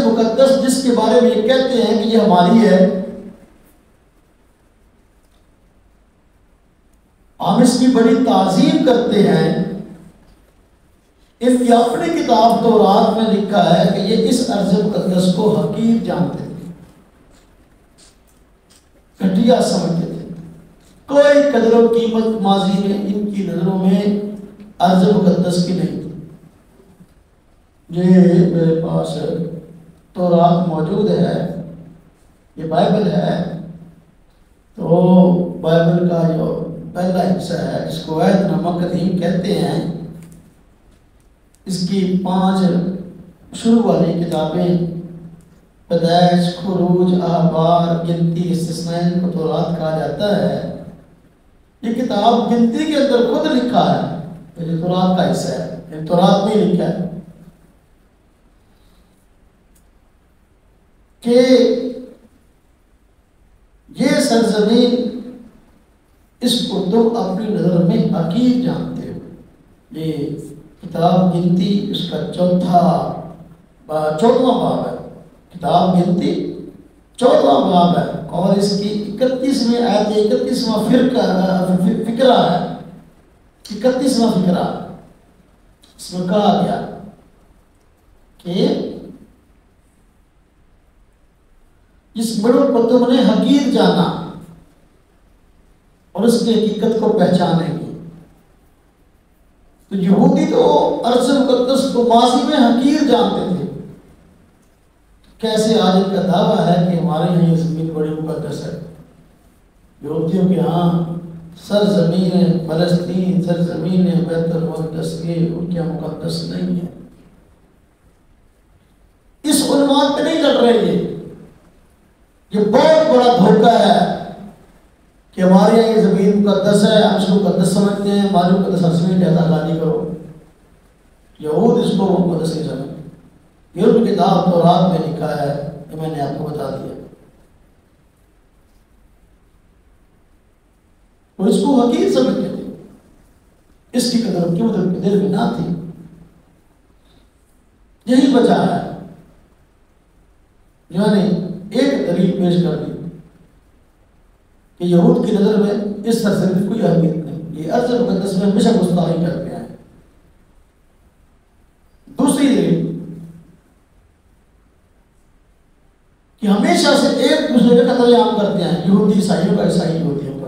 مقدس جس کے بارے میں یہ کہتے ہیں کہ یہ ہماری ہے، ہم اس کی بڑی تعظیم کرتے ہیں، ان کی اپنی کتاب تورات میں لکھا ہے کہ یہ اس ارض مقدس کو حقیر جانتے تھے، گھٹیا سمجھتے تھے، کوئی قدر و قیمت ماضی میں ان کی نظروں میں ارض مقدس کی نہیں تھی۔ یہ میرے پاس تورات موجود ہے، یہ بائبل ہے، تو بائبل کا جو پہلا حصہ ہے جس کو عہد نامہ قدیم کہتے ہیں، اس کی 5 شروع والی کتابیں پیدائش، خروج، احبار، گنتی، استثناء کو تورات کہا جاتا ہے۔ یہ کتاب گنتی کے اندر خود لکھا ہے، یہ تورات کا حصہ ہے، یہ تورات میں لکھا ہے کہ یہ سرزمین اس کو تم اپنی نظر میں حقیر جانتے ہو۔ یہ کتاب گنتی اس کا 14واں باب ہے، کتاب گنتی 14واں باب ہے، اور اس کی 31ویں آیت، 31واں فقرہ ہے، 31واں فقرہ، اس میں کہا گیا کہ جس بڑوں کو تم نے حقیر جانا اور اس کی حقیقت کو پہچانیں گے۔ تو یہودی تو ارض مقدس کو ماضی میں حقیر جانتے تھے، کیسے آج ان کا دعویٰ ہے کہ ہمارے یہاں یہ زمین بڑی مقدس ہے؟ یہودیوں کے ہاں سرزمین فلسطین، سرزمین بیت المقدس کے ان کے مقدس نہیں ہے۔ اس عنوان پہ نہیں لڑ رہے، یہ بہت بڑا دھوکہ ہے کہ ہمارے یہاں یہ زمین مقدس ہے، ہم اس کو مقدس سمجھتے ہیں، ہماری مقدس حسین لہذا خالی کرو۔ یہود اس کو مقدس نہیں سمجھتے، یہ کتاب تورات میں لکھا ہے، یہ میں نے آپ کو بتا دیا۔ وہ اس کو حقیر سمجھتے تھے، اس کی قدر کی مطلب دل میں نہ تھی۔ یہی وجہ ہے یعنی ایک دلیل پیش کر دی کہ یہود کی نظر میں اس سرزمین کوئی اہمیت نہیں، یہ ارض مقدس میں ہمیشہ گستاخی کرتے ہیں۔ دوسری دلیل کہ ہمیشہ سے ایک دوسرے کا قتل عام کرتے ہیں، یہودی عیسائیوں کا، عیسائی یہودیوں کا۔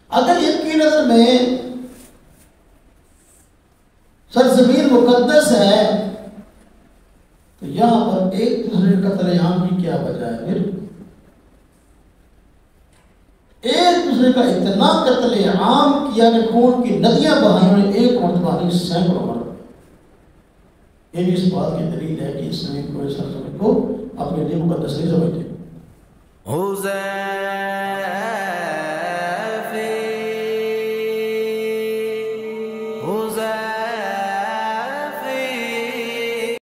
اگر ان کی نظر میں سرزمین مقدس ہے تو یہاں پر ایک دوسرے کا قتل عام کی کیا وجہ ہے؟ پھر ایک دوسرے کا اتنا قتل عام کیا کہ خون کی ندیاں بہائیں، نے ایک مرتبہ نہیں سینکڑوں مرتبہ۔ یہ بھی اس بات کی دلیل ہے کہ اس زمین کو، اس سرزمین کو اپنے لیے مقدس نہیں سمجھتے۔